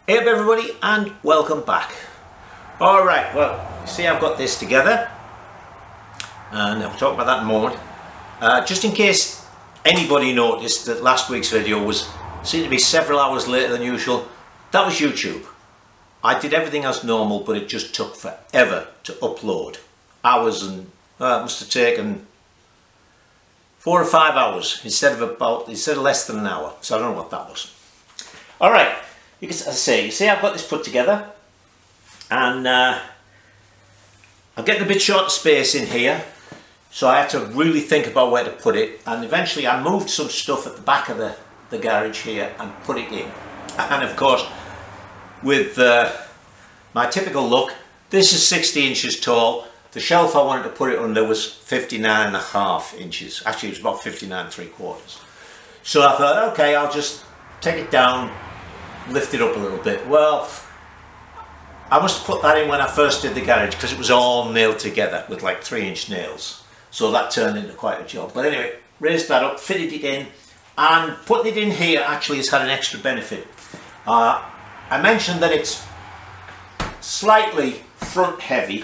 Hey up everybody and welcome back. Alright, well, you see I've got this together and I'll talk about that in a moment. Just in case anybody noticed that last week's video seemed to be several hours later than usual, that was YouTube. I did everything as normal, but it just took forever to upload. Hours, and it must have taken 4 or 5 hours instead of less than an hour. So I don't know what that was. Alright. You can, as I say, you see I've got this put together, and I'm getting a bit short of space in here, so I had to really think about where to put it, and eventually I moved some stuff at the back of the garage here and put it in. And of course, with my typical look, this is 60 inches tall. The shelf I wanted to put it under was 59.5 inches. Actually, it was about 59.75. So I thought, okay, I'll just take it down, lift it up a little bit. Well, I must have put that in when I first did the garage because it was all nailed together with like 3-inch nails, so that turned into quite a job. But anyway, raised that up, fitted it in, and putting it in here actually has had an extra benefit. I mentioned that it's slightly front heavy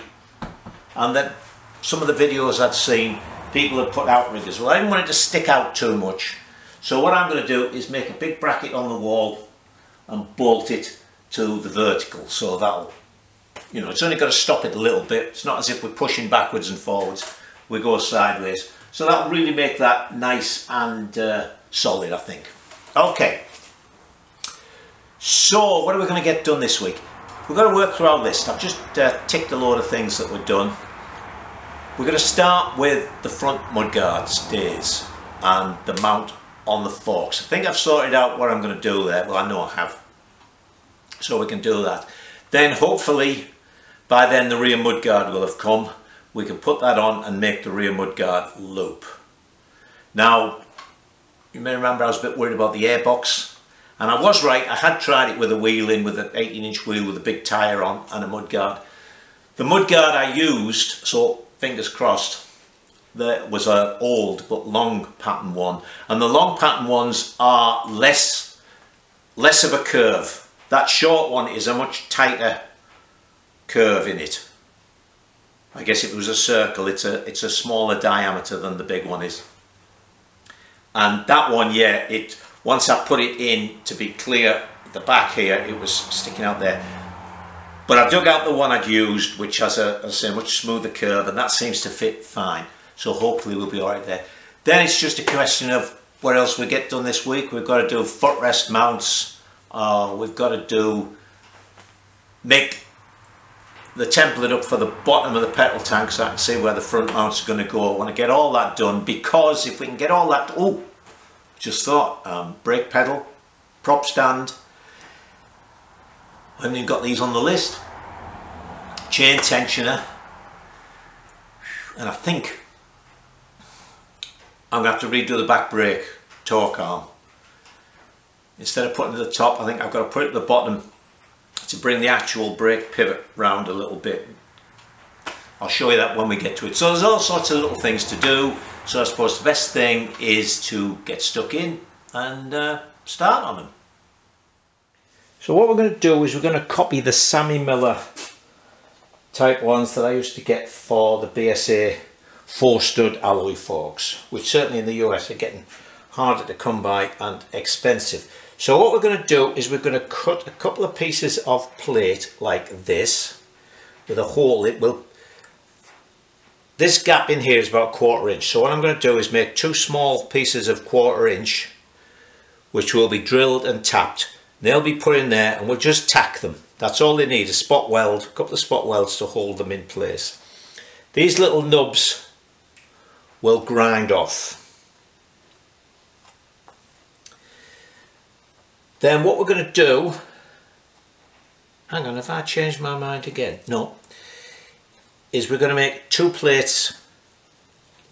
and that some of the videos I'd seen people had put outriggers. Well, I didn't want it to stick out too much, so what I'm going to do is make a big bracket on the wall and bolt it to the vertical, so that'll, you know, it's only got to stop it a little bit. It's not as if we're pushing backwards and forwards, we go sideways, so that'll really make that nice and solid, I think. Okay, so what are we going to get done this week? We're going to work through our list. I've just ticked a load of things that we're done. We're going to start with the front mudguard stays and the mount on the forks. I think I've sorted out what I'm going to do there. Well, I know I have, so we can do that. Then hopefully by then the rear mudguard will have come. We can put that on and make the rear mudguard loop. Now you may remember I was a bit worried about the airbox, and I was right. I had tried it with a wheel in, with an 18-inch wheel with a big tyre on and a mudguard. The mudguard I used, so fingers crossed, there was an old but long pattern one, and the long pattern ones are less of a curve. That short one is a much tighter curve in it. I guess if it was a circle, it's a smaller diameter than the big one is. And that one, yeah, once I put it in, to be clear, at the back here, it was sticking out there. But I dug out the one I'd used, which has a much smoother curve, and that seems to fit fine. So hopefully we'll be alright there. Then it's just a question of what else we get done this week. We've got to do footrest mounts. We've got to make the template up for the bottom of the petrol tank so I can see where the front mounts are going to go. I want to get all that done, because if we can get all that, just thought, brake pedal, prop stand. I haven't even got these on the list. Chain tensioner, and I think I'm going to have to redo the back brake torque arm. Instead of putting it at the top, I think I've got to put it at the bottom to bring the actual brake pivot round a little bit. I'll show you that when we get to it. So there's all sorts of little things to do. So I suppose the best thing is to get stuck in and start on them. So what we're going to do is we're going to copy the Sammy Miller type ones that I used to get for the BSA 4-stud alloy forks, which certainly in the US are getting harder to come by and expensive. So what we're going to do is we're going to cut a couple of pieces of plate like this with a hole. This gap in here is about 1/4 inch. So what I'm going to do is make 2 small pieces of 1/4 inch, which will be drilled and tapped. They'll be put in there, and we'll just tack them. That's all they need, a spot weld, a couple of spot welds to hold them in place. These little nubs will grind off. Then what we're going to do, hang on, have I changed my mind again? No. Is we're going to make 2 plates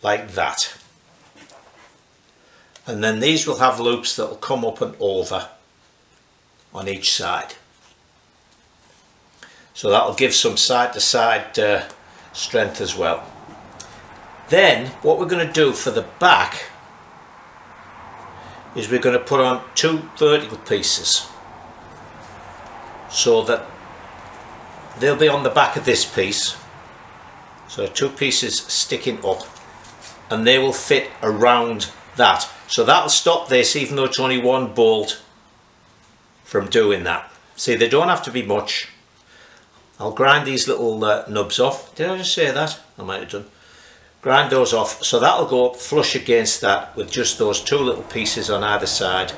like that. And then these will have loops that will come up and over on each side. So that will give some side to side strength as well. Then what we're going to do for the back is we're going to put on 2 vertical pieces. so that they'll be on the back of this piece. So 2 pieces sticking up, and they will fit around that. So that'll stop this, even though it's only 1 bolt, from doing that. See, they don't have to be much. I'll grind these little nubs off. Did I just say that? I might have done. Grind those off, so that'll go up flush against that with just those 2 little pieces on either side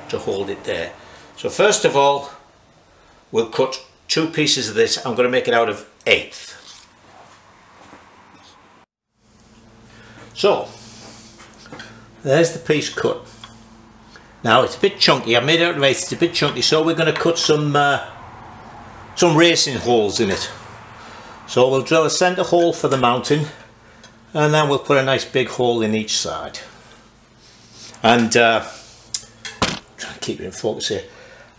to hold it there. So first of all, we'll cut 2 pieces of this. I'm going to make it out of 1/8. So there's the piece cut. Now it's a bit chunky. I made it out of 1/8. It's a bit chunky, so we're going to cut some racing holes in it. So we'll drill a centre hole for the mounting, and then we'll put a nice big hole in each side. And try to keep it in focus here.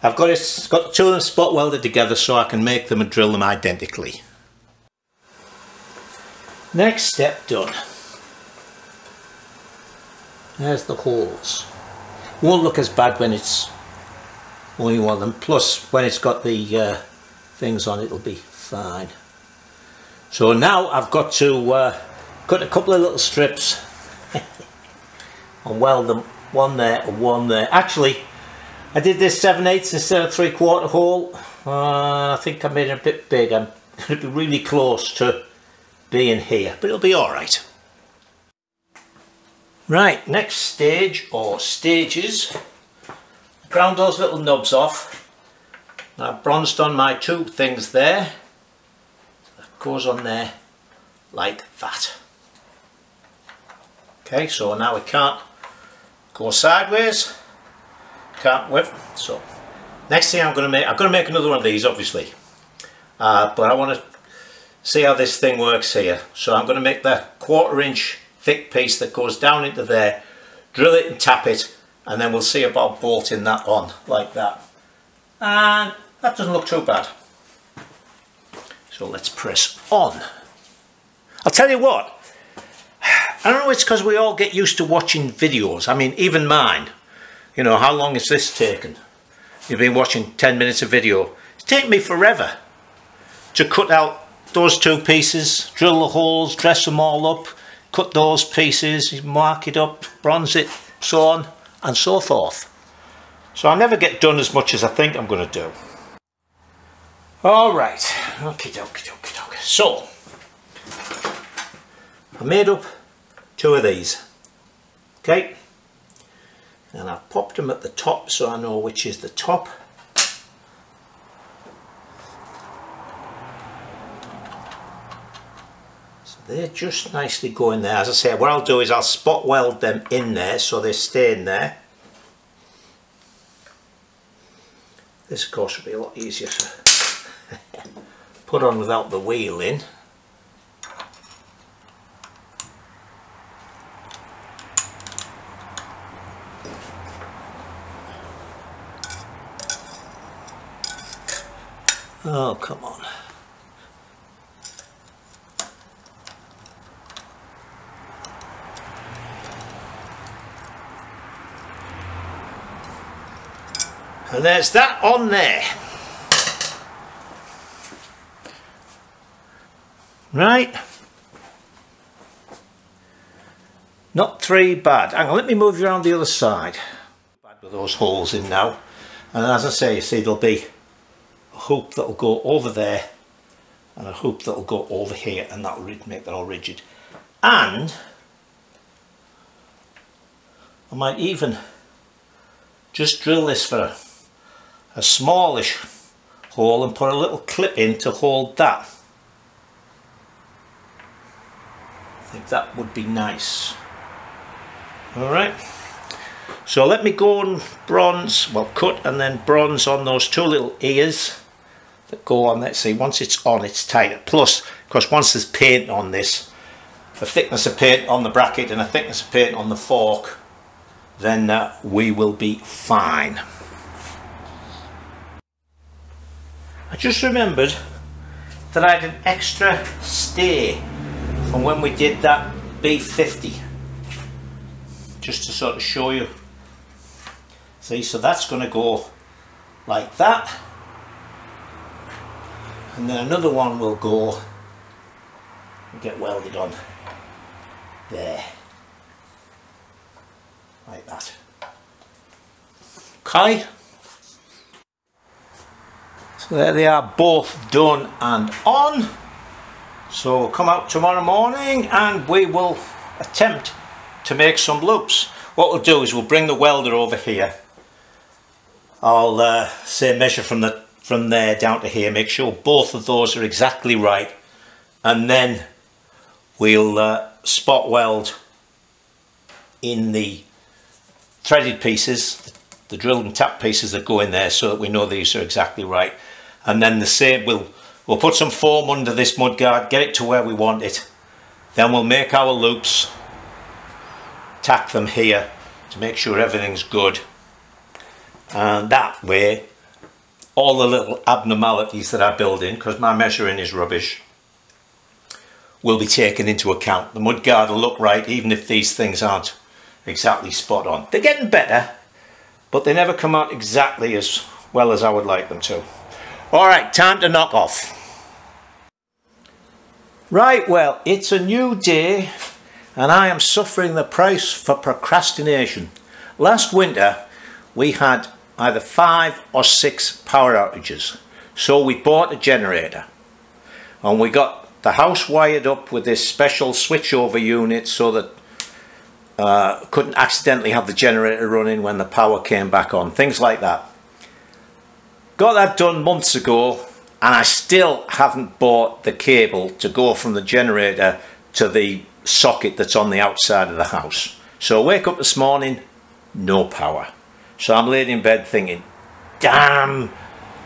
I've got the 2 of them spot welded together so I can make them and drill them identically. Next step done. There's the holes. Won't look as bad when it's only one of them. Plus, when it's got the things on, it'll be fine. So now I've got to cut a couple of little strips and weld them, one there and one there. Actually, I did this 7/8 instead of 3/4 hole. I think I made it a bit big. I'm going to be really close to being here, but it'll be all right. Right, next stage, or stages. Ground those little nubs off. I've bronzed on my 2 things there. That goes on there like that. Okay, so now it can't go sideways, can't whip. So next thing I'm going to make another one of these, obviously, but I want to see how this thing works here. So I'm going to make the 1/4 inch thick piece that goes down into there, drill it and tap it, and then we'll see about bolting that on like that. And that doesn't look too bad. So let's press on. I'll tell you what, I don't know, it's because we all get used to watching videos. I mean, even mine. You know, how long has this taken? You've been watching 10 minutes of video. It's taken me forever to cut out those 2 pieces, drill the holes, dress them all up, cut those pieces, mark it up, bronze it, so on and so forth. So I never get done as much as I think I'm going to do. Alright, okie dokie dokie dokie. So, I made up 2 of these, okay, and I've popped them at the top so I know which is the top. They're just nicely going there. As I say, what I'll do is I'll spot weld them in there so they stay in there. This of course will be a lot easier to put on without the wheel in. Oh, come on. And there's that on there. Right. Not 3 bad. Hang on, let me move you around the other side. Bad with those holes in now. And as I say, you see, there'll be a hoop that'll go over there and a hoop that'll go over here, and that'll make that all rigid. And I might even just drill this for a smallish hole and put a little clip in to hold that. I think that would be nice. Alright, so let me go and bronze, well, cut and then bronze on those 2 little ears that go on. Let's see, once it's on, it's tighter. Plus, because once there's paint on this, a thickness of paint on the bracket and a thickness of paint on the fork, then we will be fine. I just remembered that I had an extra stay from when we did that B50, just to sort of show you. See, so that's going to go like that, and then another one will go and get welded on there, like that. Okay, so there they are, both done and on. So we'll come out tomorrow morning and we will attempt to make some loops. What we'll do is we'll bring the welder over here. I'll say measure from there down to here, make sure both of those are exactly right, and then we'll spot weld in the threaded pieces, the drilled and tapped pieces that go in there, so that we know these are exactly right. And then the same, we'll put some foam under this mudguard, get it to where we want it, then we'll make our loops, tack them here to make sure everything's good, and that way all the little abnormalities that I build in, because my measuring is rubbish, will be taken into account. The mudguard will look right even if these things aren't exactly spot on. They're getting better, but they never come out exactly as well as I would like them to. Alright, time to knock off. Right, well, it's a new day and I am suffering the price for procrastination. Last winter we had either 5 or 6 power outages, so we bought a generator and we got the house wired up with this special switchover unit so that couldn't accidentally have the generator running when the power came back on, things like that. Got that done months ago and I still haven't bought the cable to go from the generator to the socket that's on the outside of the house. So I wake up this morning, no power. So I'm laying in bed thinking, damn,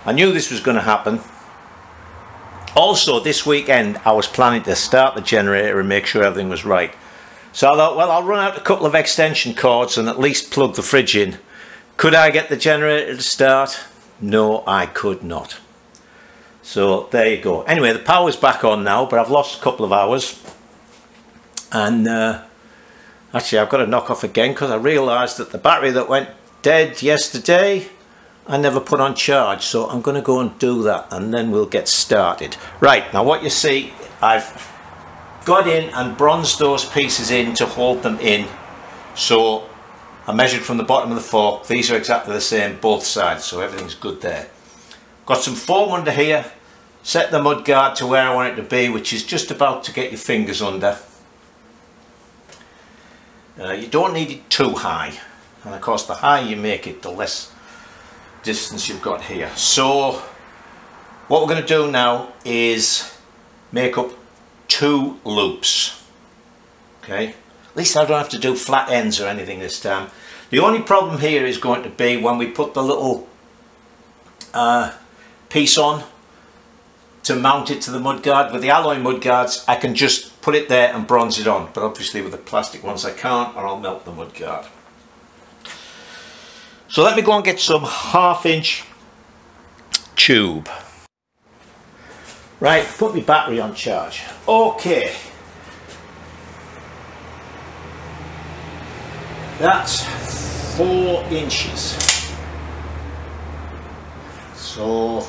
I knew this was going to happen. Also this weekend I was planning to start the generator and make sure everything was right. So I thought, well, I'll run out a couple of extension cords and at least plug the fridge in. Could I get the generator to start? No, I could not. So there you go. Anyway, the power's back on now, but I've lost a couple of hours. And actually I've got to knock off again because I realised that the battery that went dead yesterday I never put on charge, so I'm going to go and do that and then we'll get started. Right, now what you see, I've got in and bronzed those pieces in to hold them in. So I measured from the bottom of the fork, these are exactly the same both sides, so everything's good there. Got some foam under here, set the mudguard to where I want it to be, which is just about to get your fingers under. You don't need it too high, and of course the higher you make it, the less distance you've got here. So what we're going to do now is make up 2 loops. Okay, at least I don't have to do flat ends or anything this time. The only problem here is going to be when we put the little piece on to mount it to the mudguard. With the alloy mudguards I can just put it there and bronze it on, but obviously with the plastic ones I can't, or I'll melt the mudguard. So let me go and get some 1/2 inch tube. Right, put my battery on charge. Okay, that's 4 inches. So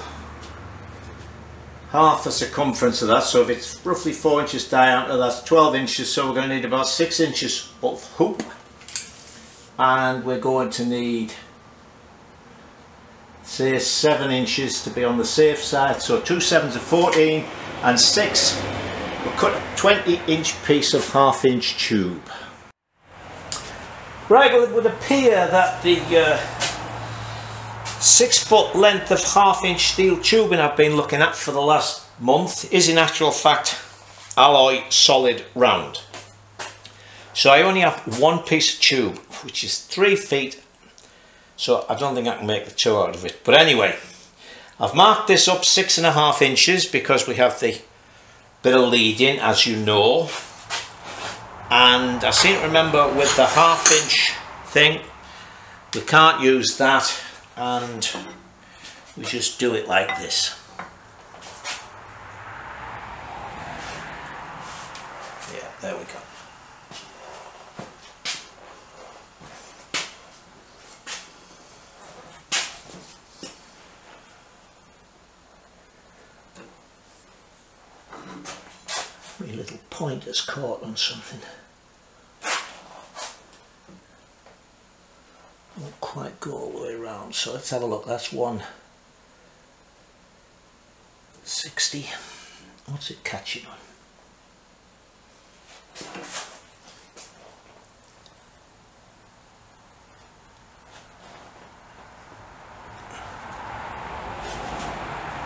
half the circumference of that, so if it's roughly 4 inches diameter, that's 12 inches, so we're going to need about 6 inches of hoop, and we're going to need, say, 7 inches to be on the safe side, so 2 7s are 14 and 6, we'll cut a 20-inch piece of 1/2 inch tube. Right, well, it would appear that the 6 foot length of 1/2 inch steel tubing I've been looking at for the last month is in actual fact alloy solid round. So I only have 1 piece of tube, which is 3 feet, so I don't think I can make the 2 out of it. But anyway, I've marked this up 6.5 inches because we have the bit of lead in, as you know. And I seem to remember with the 1/2 inch thing, we can't use that, and we just do it like this. Yeah, there we go. joint is caught on something. Won't quite go all the way around, so let's have a look. That's 160. What's it catching on?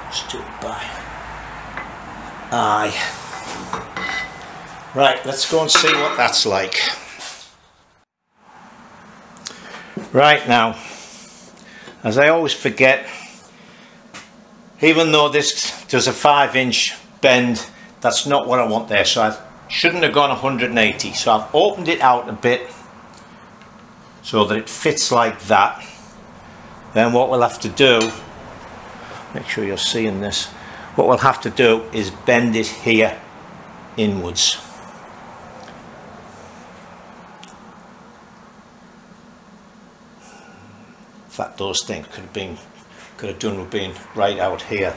Let's do it by eye. Right, let's go and see what that's like. Right now, as I always forget, even though this does a 5-inch bend, that's not what I want there, so I shouldn't have gone 180. So I've opened it out a bit so that it fits like that. Then what we'll have to do, make sure you're seeing this, what we'll have to do is bend it here inwards. In fact, those things could have done with being right out here.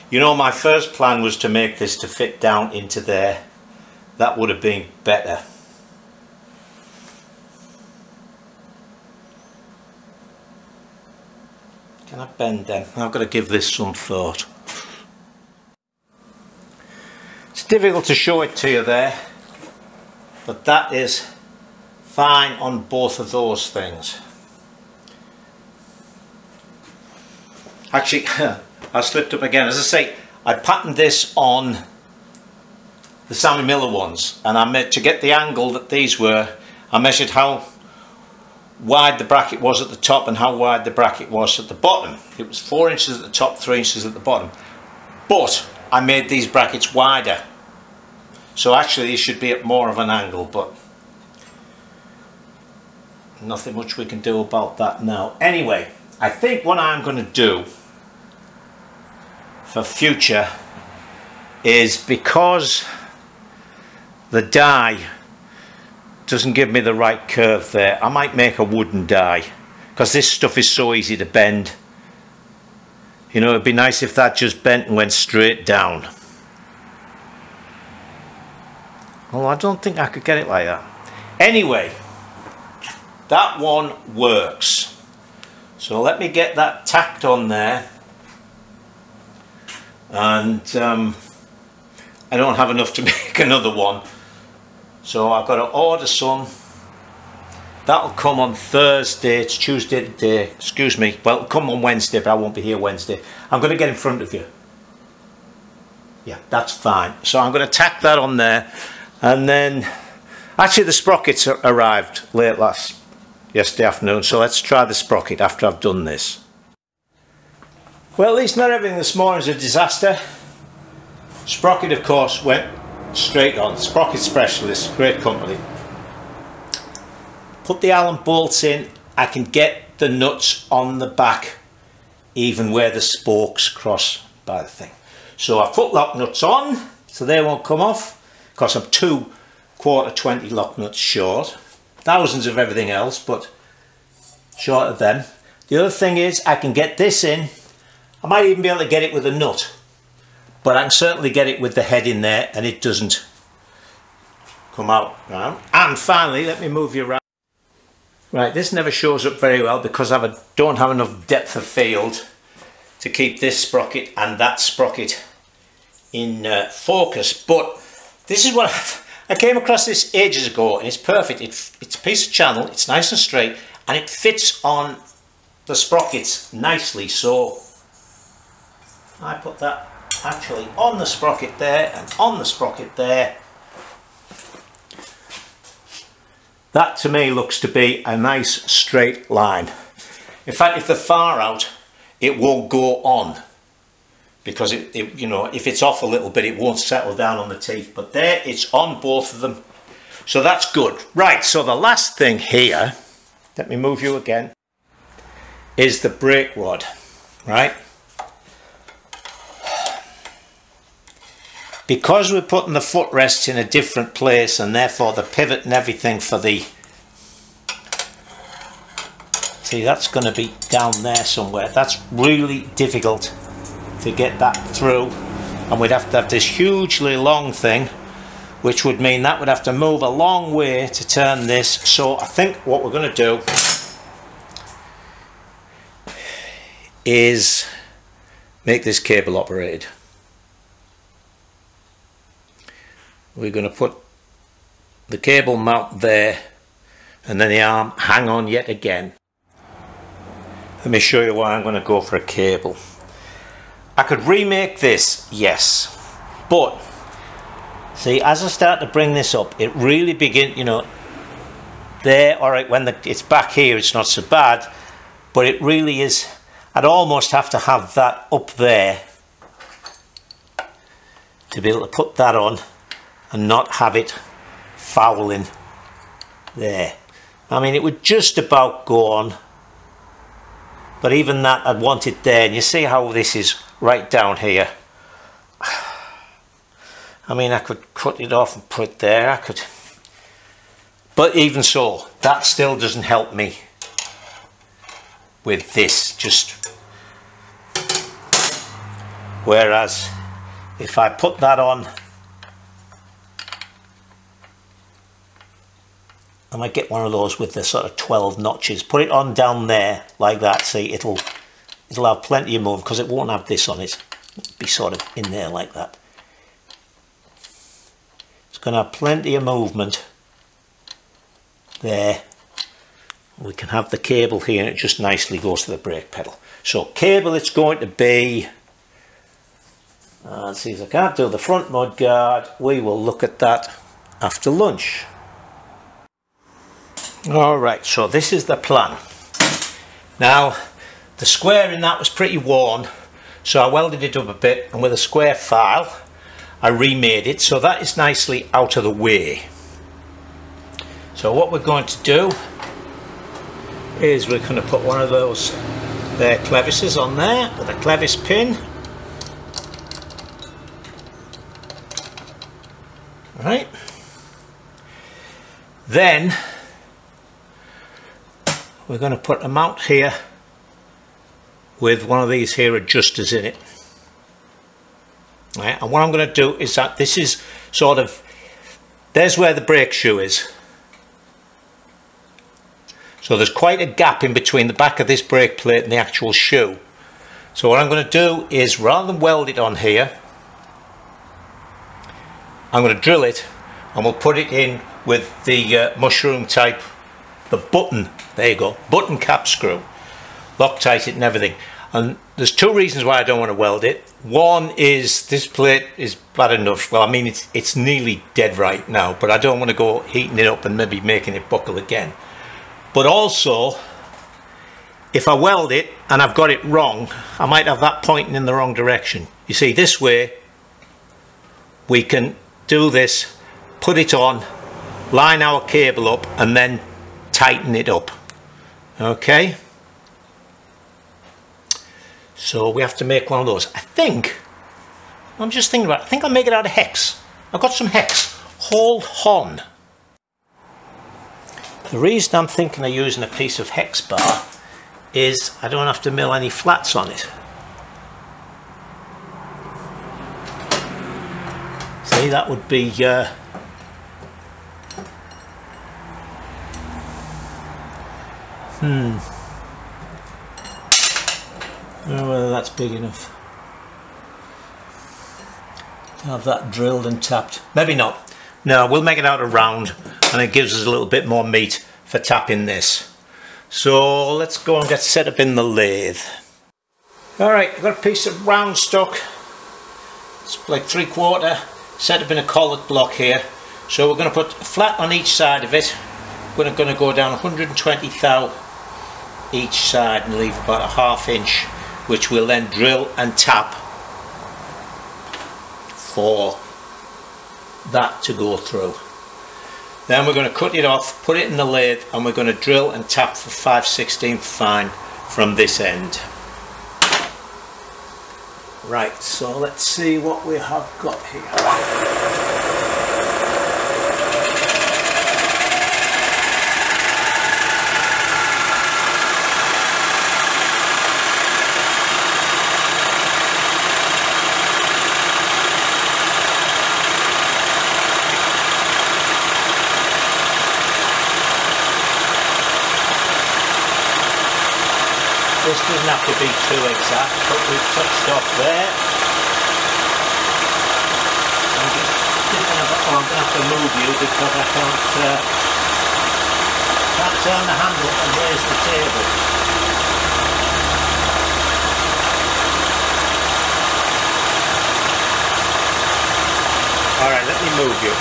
You know, my first plan was to make this to fit down into there. That would have been better. Can I bend them? I've got to give this some thought. It's difficult to show it to you there, but that is fine on both of those things. Actually, I slipped up again. As I say, I patterned this on the Sammy Miller ones, and I made, to get the angle that these were, I measured how wide the bracket was at the top and how wide the bracket was at the bottom. It was 4 inches at the top, 3 inches at the bottom. But I made these brackets wider. So actually these should be at more of an angle, but nothing much we can do about that now. Anyway, I think what I'm going to do for future is, because the die doesn't give me the right curve there, I might make a wooden die, because this stuff is so easy to bend. You know, it'd be nice if that just bent and went straight down. Well, I don't think I could get it like that. Anyway, that one works. So let me get that tacked on there. And I don't have enough to make another one. So I've got to order some. That'll come on Thursday. It's Tuesday today. Excuse me. Well, it'll come on Wednesday, but I won't be here Wednesday. I'm going to get in front of you. Yeah, that's fine. So I'm going to tack that on there. And then, actually the sprockets arrived late yesterday afternoon. So let's try the sprocket after I've done this. Well, at least not everything this morning is a disaster. Sprocket, of course, went straight on. Sprocket Specialist, great company. Put the Allen bolts in. I can get the nuts on the back, even where the spokes cross by the thing. So I put lock nuts on, so they won't come off, because I'm 2 1/4 lock nuts short. Thousands of everything else, but short of them. The other thing is, I can get this in. I might even be able to get it with a nut, but I can certainly get it with the head in there and it doesn't come out round. And finally, let me move you around. Right, this never shows up very well because I don't have enough depth of field to keep this sprocket and that sprocket in focus, but this is what I came across this ages ago, and it's perfect. It's a piece of channel, it's nice and straight, and it fits on the sprockets nicely. So I put that actually on the sprocket there and on the sprocket there. That to me looks to be a nice straight line. In fact, if they're far out, it won't go on, because you know, if it's off a little bit, it won't settle down on the teeth. But there, it's on both of them, so that's good. Right, so the last thing here, let me move you again, is the brake rod, right? Because we're putting the footrests in a different place, and therefore the pivot and everything for the See, that's going to be down there somewhere. That's really difficult to get that through, and we'd have to have this hugely long thing, which would mean that would have to move a long way to turn this. So I think what we're going to do is make this cable operated. We're going to put the cable mount there, and then the arm hang on yet again. Let me show you why I'm going to go for a cable. I could remake this, yes, but see, as I start to bring this up, it really begins, you know, there, alright, when it's back here it's not so bad, but it really is, I'd almost have to have that up there to be able to put that on and not have it fouling there. I mean, it would just about go on, but even that I'd want it there, and you see how this is right down here. I mean, I could cut it off and put it there, I could, but even so, that still doesn't help me with this, just, whereas if I put that on, I might get one of those with the sort of 12 notches, put it on down there like that, see, it'll have plenty of movement because it won't have this on it. It'll be sort of in there like that. It's going to have plenty of movement there. We can have the cable here and it just nicely goes to the brake pedal. So cable, it's going to be, let's see if I can't do the front mud guard. We will look at that after lunch. Alright, so this is the plan. Now, the square in that was pretty worn, so I welded it up a bit, and with a square file I remade it so that is nicely out of the way. So what we're going to do is we're going to put one of those there clevises on there with a clevis pin. Right. Then we're going to put a mount here with one of these here adjusters in it. Right, and what I'm going to do is that this is sort of, there's where the brake shoe is. So there's quite a gap in between the back of this brake plate and the actual shoe. So what I'm going to do is, rather than weld it on here, I'm going to drill it and we'll put it in with the mushroom type, the button, there you go, button cap screw, Loctite it and everything. And there's two reasons why I don't want to weld it. One is this plate is bad enough, well, I mean it's nearly dead right now, but I don't want to go heating it up and maybe making it buckle again. But also, if I weld it and I've got it wrong, I might have that pointing in the wrong direction. You see, this way we can do this, put it on, line our cable up and then tighten it up. Okay, so we have to make one of those. I think, I'm just thinking about it, I think I'll make it out of hex. I've got some hex. Hold on. The reason I'm thinking of using a piece of hex bar is I don't have to mill any flats on it. See, that would be I don't know whether that's big enough to have that drilled and tapped. Maybe not. No, we'll make it out a round and it gives us a little bit more meat for tapping this. So let's go and get set up in the lathe. Alright, I've got a piece of round stock. It's like 3/4, set up in a collet block here. So we're going to put a flat on each side of it. We're going to go down 120 thou each side and leave about a ½ inch, which we'll then drill and tap for that to go through. Then we're going to cut it off, put it in the lathe, and we're going to drill and tap for 5/16 fine from this end. Right, so let's see what we have got here. this doesn't have to be too exact, but we've touched off there. I'm just thinking about, oh, I'm going to have to move you because I can't turn the handle and raise the table. Alright, let me move you.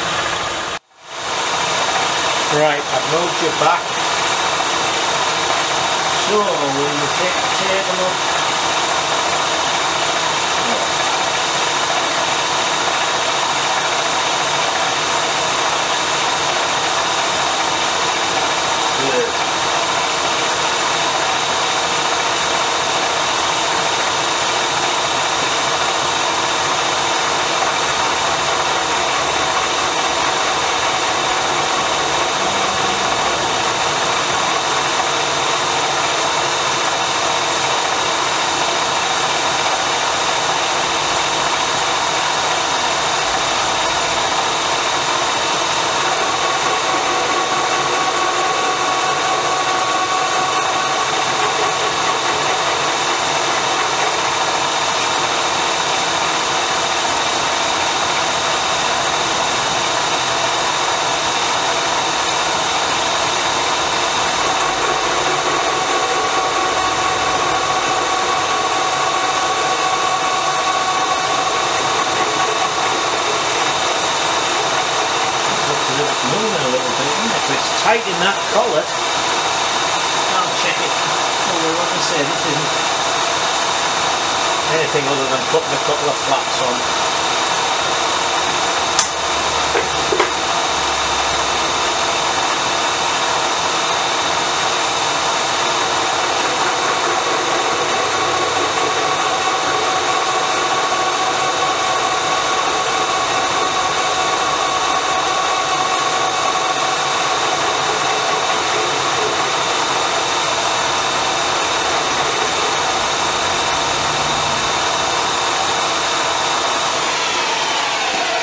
Right, I've moved you back. So, will you take the table up? Good. Tighten that collet. I'll check it. Although, like I say, this isn't anything other than putting a couple of flaps on.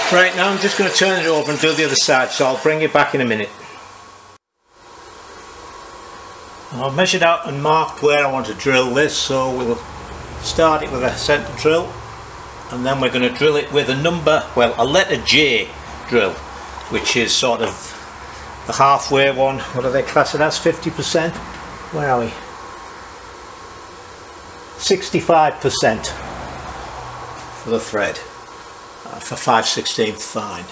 Right, now I'm just going to turn it over and do the other side, so I'll bring you back in a minute. I've measured out and marked where I want to drill this, so we'll start it with a centre drill, and then we're going to drill it with a number, well, a letter J drill, which is sort of the halfway one. What do they class it as? 50%? Where are we? 65% for the thread. For 5/16 fine.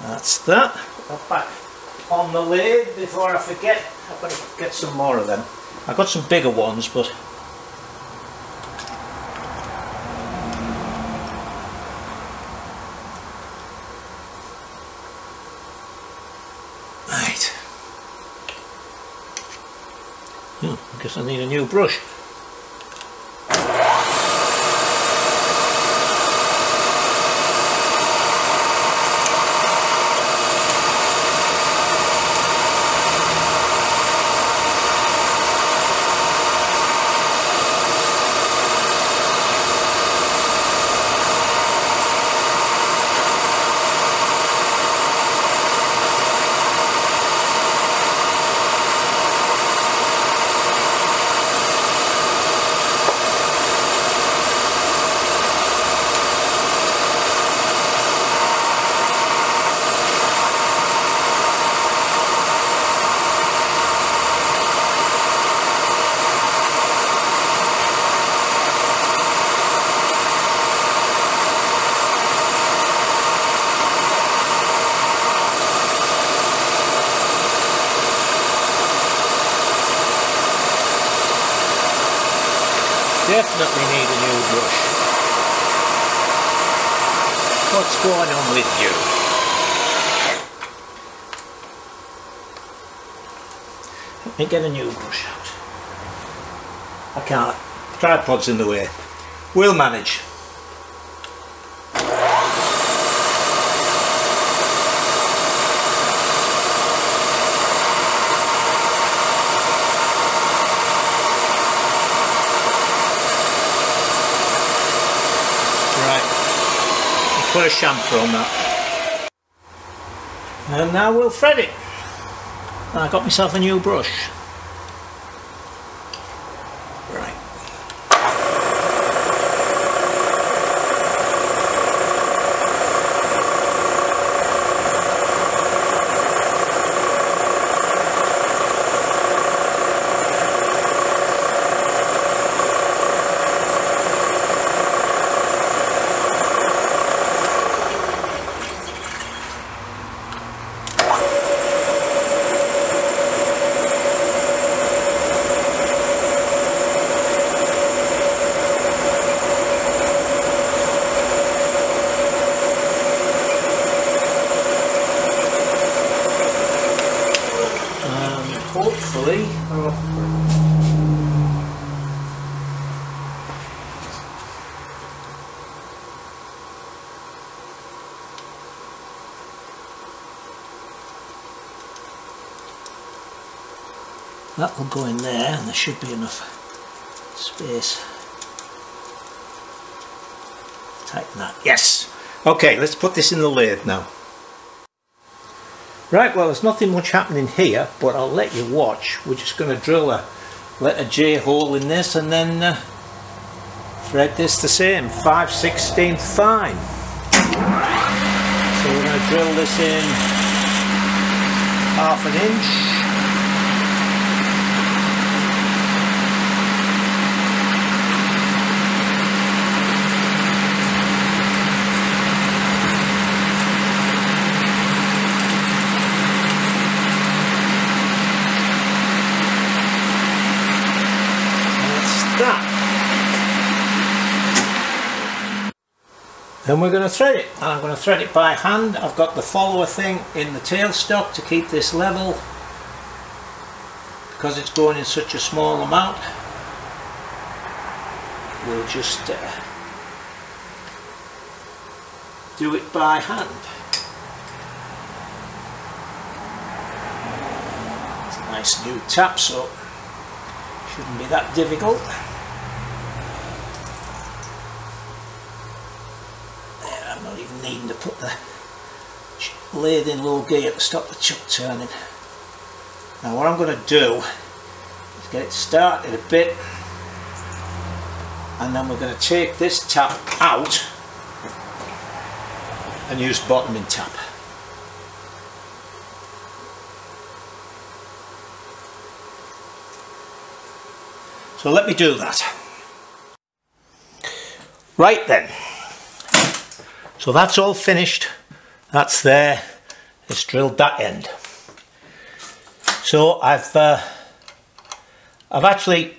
That's that. Put that back on the lathe before I forget. I've got to get some more of them. I've got some bigger ones, but right. I guess I need a new brush. Definitely need a new brush. What's going on with you? Let me get a new brush out. I can't. Tripod's in the way. We'll manage. Put a chamfer on that. And now we'll thread it. I got myself a new brush. Right. Hopefully, that will go in there, and there should be enough space. Tighten that. Yes. Okay, let's put this in the lathe now. Right, well, there's nothing much happening here, but I'll let you watch. We're just going to drill a letter J hole in this and then thread this the same, 5/16 fine. So we're going to drill this in 1/2 inch. Then we're going to thread it, and I'm going to thread it by hand. I've got the follower thing in the tailstock to keep this level because it's going in such a small amount. We'll just do it by hand. It's a nice new tap, so it shouldn't be that difficult. Needing to put the lathe in low gear to stop the chuck turning. Now what I'm going to do is get it started a bit, and then we're going to take this tap out and use bottoming tap. So let me do that. Right then. So that's all finished, that's there, it's drilled that end. So I've actually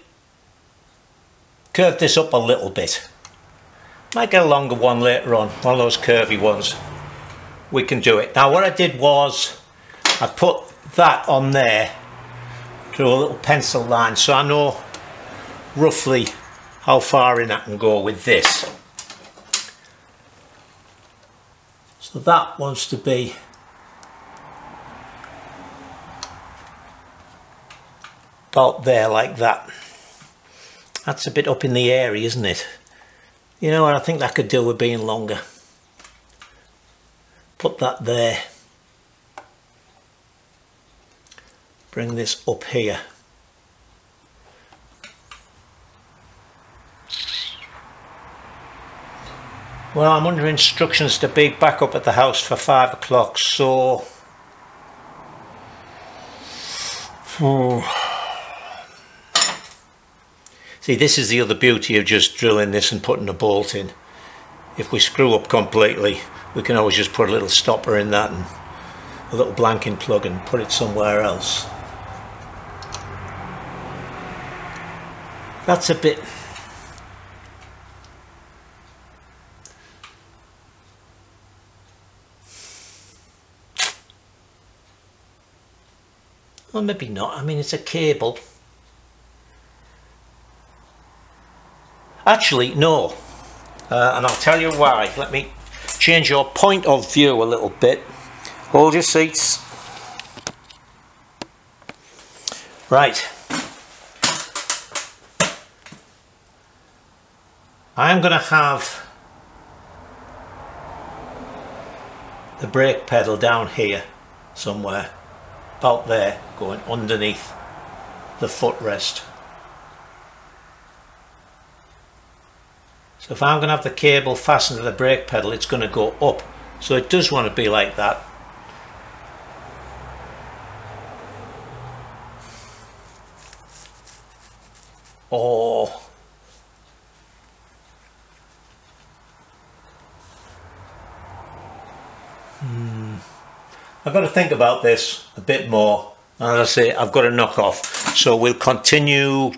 curved this up a little bit. Might get a longer one later on, one of those curvy ones. We can do it. Now what I did was, I put that on there, drew a little pencil line, so I know roughly how far in I can go with this. So that wants to be about there, like that. That's a bit up in the air, isn't it? You know what, I think that could do with being longer. Put that there. Bring this up here. Well, I'm under instructions to be back up at the house for 5 o'clock, so... See, this is the other beauty of just drilling this and putting a bolt in. If we screw up completely, we can always just put a little stopper in that and a little blanking plug and put it somewhere else. That's a bit... Well, maybe not. I mean, it's a cable. Actually, no. And I'll tell you why. Let me change your point of view a little bit. Hold your seats. Right. I'm going to have the brake pedal down here somewhere, about there, going underneath the footrest. So if I'm going to have the cable fastened to the brake pedal, it's going to go up. So it does want to be like that. Oh. I've got to think about this a bit more. As I say, I've got to knock off. So we'll continue.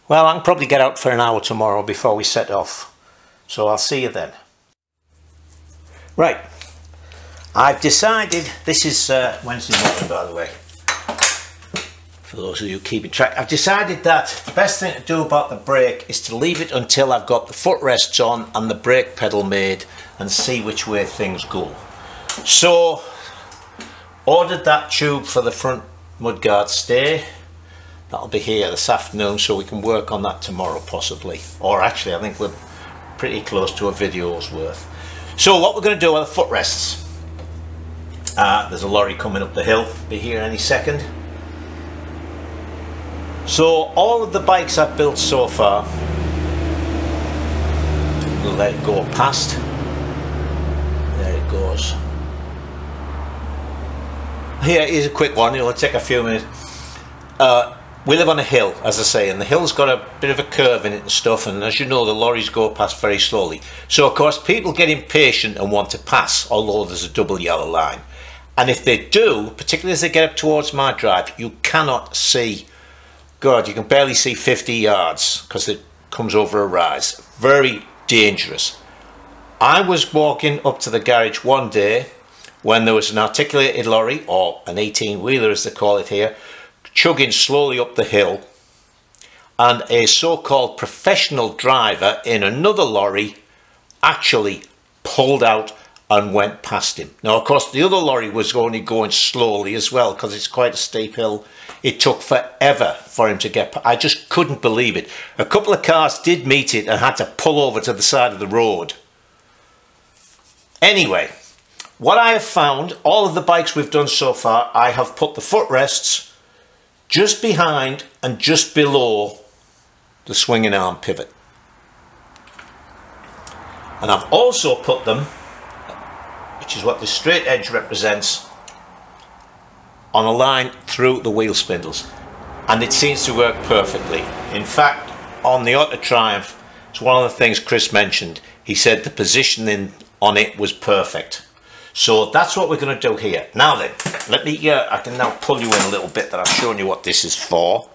Well, I can probably get out for an hour tomorrow before we set off. So I'll see you then. Right. I've decided, this is Wednesday morning, by the way, for those of you keeping track. I've decided that the best thing to do about the brake is to leave it until I've got the footrests on and the brake pedal made and see which way things go. So, ordered that tube for the front mudguard stay. That'll be here this afternoon, so we can work on that tomorrow possibly. Or actually, I think we're pretty close to a video's worth. So what we're going to do are the footrests. There's a lorry coming up the hill, be here any second. So all of the bikes I've built so far, we'll let it go past. There it goes. Here is a quick one, it'll take a few minutes. We live on a hill, as I say, and the hill's got a bit of a curve in it and stuff, and as you know, the lorries go past very slowly. So of course people get impatient and want to pass, although there's a double yellow line. And if they do, particularly as they get up towards my drive, you cannot see, God, you can barely see 50 yards because it comes over a rise. Very dangerous. I was walking up to the garage one day when there was an articulated lorry, or an 18-wheeler as they call it here, chugging slowly up the hill, and a so-called professional driver in another lorry actually pulled out and went past him. Now of course the other lorry was only going slowly as well because it's quite a steep hill. It took forever for him to get past. I just couldn't believe it. A couple of cars did meet it and had to pull over to the side of the road. Anyway, what I have found, all of the bikes we've done so far, I have put the footrests just behind and just below the swinging arm pivot. And I've also put them, which is what the straight edge represents, on a line through the wheel spindles. And it seems to work perfectly. In fact, on the Auto Triumph, it's one of the things Chris mentioned. He said the positioning on it was perfect. So that's what we're going to do here. Now then, let me, I can now pull you in a little bit that I've shown you what this is for.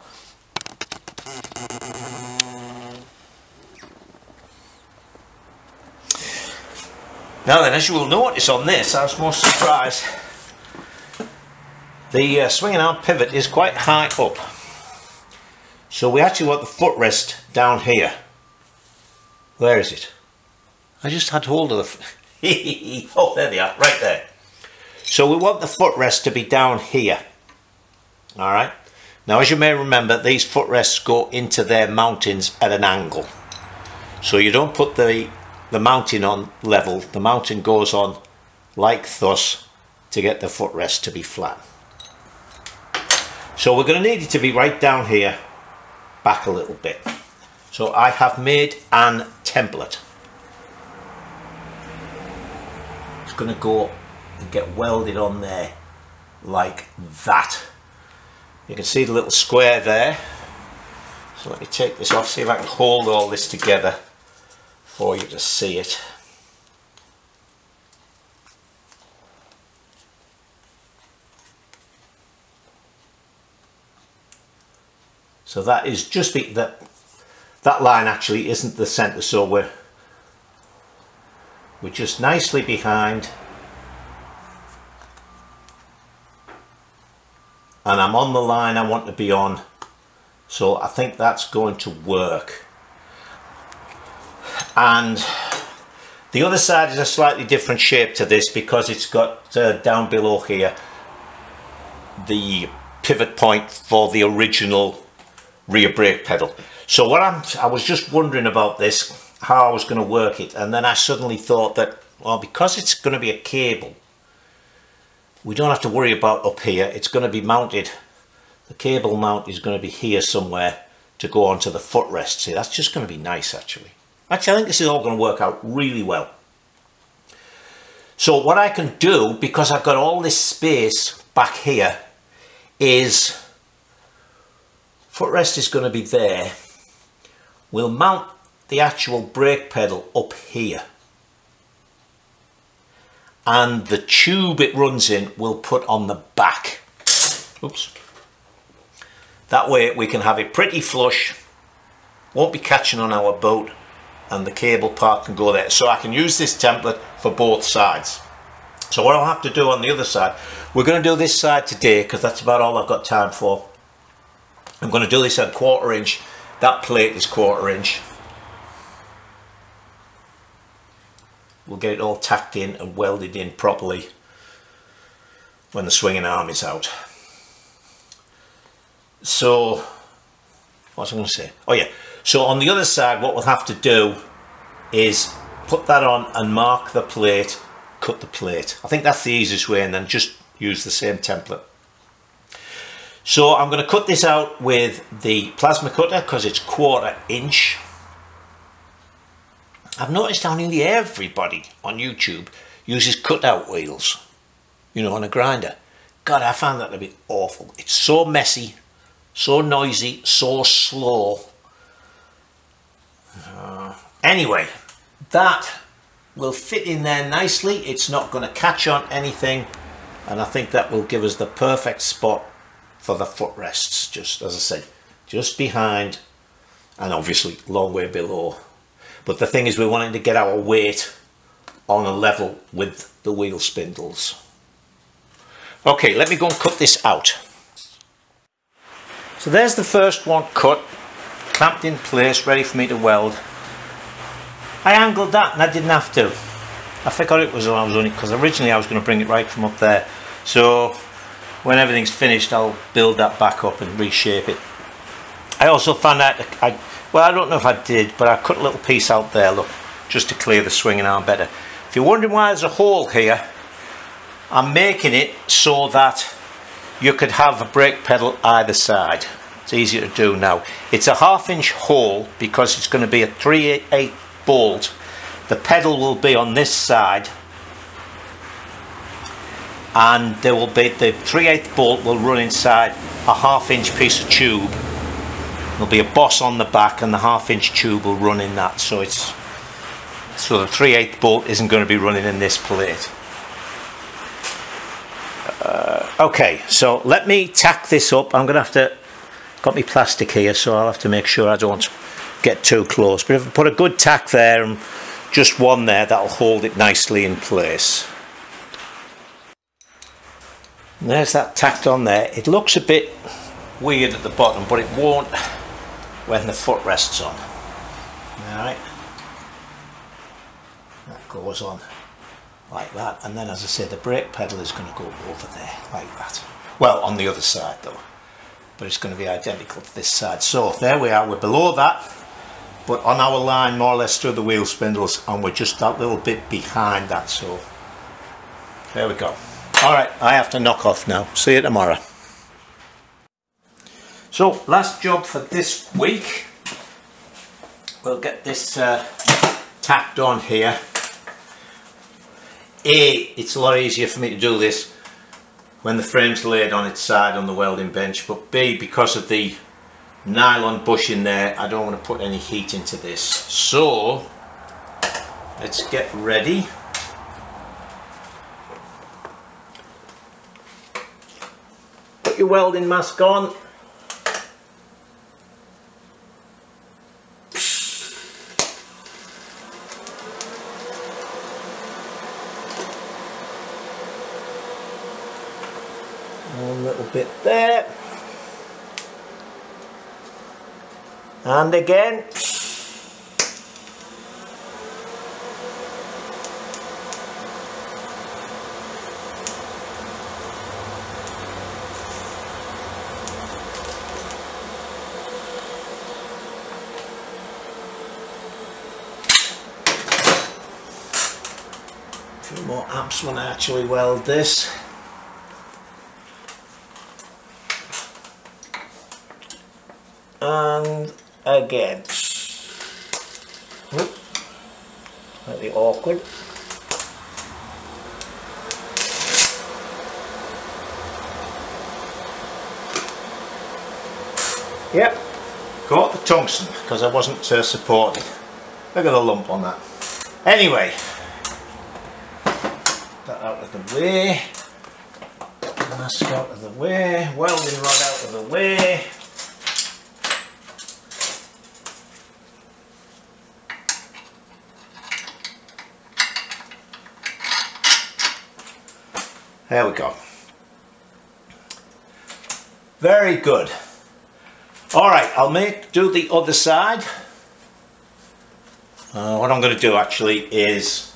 Now then, as you will notice on this, I was most surprised, the swinging arm pivot is quite high up. So we actually want the footrest down here. Where is it? I just had hold of the... Oh, there they are, right there. So we want the footrest to be down here. Alright. Now as you may remember, these footrests go into their mountings at an angle. So you don't put the mounting on level. The mounting goes on like thus to get the footrest to be flat. So we're going to need it to be right down here, back a little bit. So I have made an template. Going to go and get welded on there like that. You can see the little square there. So let me take this off, see if I can hold all this together for you to see it. So that is just that line actually isn't the center, so we're just nicely behind and I'm on the line I want to be on, so I think that's going to work. And the other side is a slightly different shape to this because it's got down below here the pivot point for the original rear brake pedal. So I was just wondering about this, how I was going to work it, and then I suddenly thought that, well, because it's going to be a cable, we don't have to worry about up here. It's going to be mounted, the cable mount is going to be here somewhere to go onto the footrest. See, that's just going to be nice actually. Actually, I think this is all going to work out really well. So what I can do, because I've got all this space back here, is footrest is going to be there. We'll mount the actual brake pedal up here, and the tube it runs in we'll put on the back. Oops. That way we can have it pretty flush, won't be catching on our boat, and the cable part can go there. So I can use this template for both sides. So what I'll have to do on the other side, we're going to do this side today because that's about all I've got time for. I'm going to do this at 1/4 inch. That plate is 1/4 inch. We'll get it all tacked in and welded in properly when the swinging arm is out. So, what was I going to say? Oh yeah, so on the other side what we'll have to do is put that on and mark the plate, cut the plate. I think that's the easiest way, and then just use the same template. So I'm going to cut this out with the plasma cutter because it's 1/4 inch. I've noticed how nearly everybody on YouTube uses cutout wheels, you know, on a grinder. God, I found that to be awful. It's so messy, so noisy, so slow. Anyway, that will fit in there nicely. It's not going to catch on anything, and I think that will give us the perfect spot for the footrests, just as I said, just behind, and obviously long way below. But the thing is, we're wanting to get our weight on a level with the wheel spindles. Okay, let me go and cut this out. So there's the first one cut, clamped in place, ready for me to weld. I angled that and I didn't have to. I forgot it was only because originally I was going to bring it right from up there. So when everything's finished, I'll build that back up and reshape it. I also found out, well, I don't know if I did, but I cut a little piece out there, look, just to clear the swinging arm better. If you're wondering why there's a hole here, I'm making it so that you could have a brake pedal either side. It's easier to do now. It's a 1/2 inch hole because it's going to be a 3/8 bolt. The pedal will be on this side, and there will be the 3/8 bolt will run inside a 1/2 inch piece of tube. There'll be a boss on the back, and the 1/2 inch tube will run in that. So the 3/8 bolt isn't going to be running in this plate. Okay, so let me tack this up. I'm going to have to, got me plastic here, so I'll have to make sure I don't get too close. But if I put a good tack there and just one there, that'll hold it nicely in place. And there's that tacked on there. It looks a bit weird at the bottom, but it won't when the foot rests on. Alright, that goes on like that, and then as I say, the brake pedal is going to go over there like that. Well, on the other side though, but it's going to be identical to this side. So there we are, we're below that, but on our line more or less through the wheel spindles, and we're just that little bit behind that. So there we go. Alright, I have to knock off now. See you tomorrow. So last job for this week, we'll get this tacked on here. A, it's a lot easier for me to do this when the frame's laid on its side on the welding bench, but B, because of the nylon bushing there, I don't want to put any heat into this. So let's get ready. Put your welding mask on. One little bit there. And again. A few more amps when I actually weld this. And again. Oop. Slightly awkward. Yep, got the tungsten because I wasn't supported. Look at the lump on that. Anyway, that out of the way. Mask out of the way. Welding rod out of the way. There we go. Very good. Alright, I'll do the other side. What I'm going to do actually is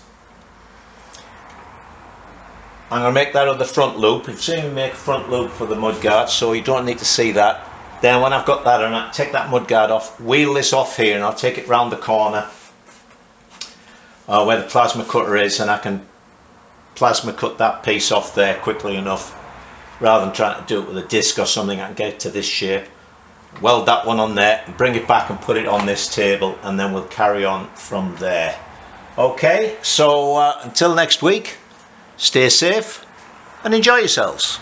I'm going to make that other front loop. You've seen me make a front loop for the mudguard, so you don't need to see that. Then when I've got that on, I'll take that mudguard off, wheel this off here, and I'll take it round the corner where the plasma cutter is, and I can plasma cut that piece off there quickly enough. Rather than trying to do it with a disc or something, I can get it to this shape. Weld that one on there, bring it back and put it on this table, and then we'll carry on from there. Okay, so until next week, stay safe and enjoy yourselves.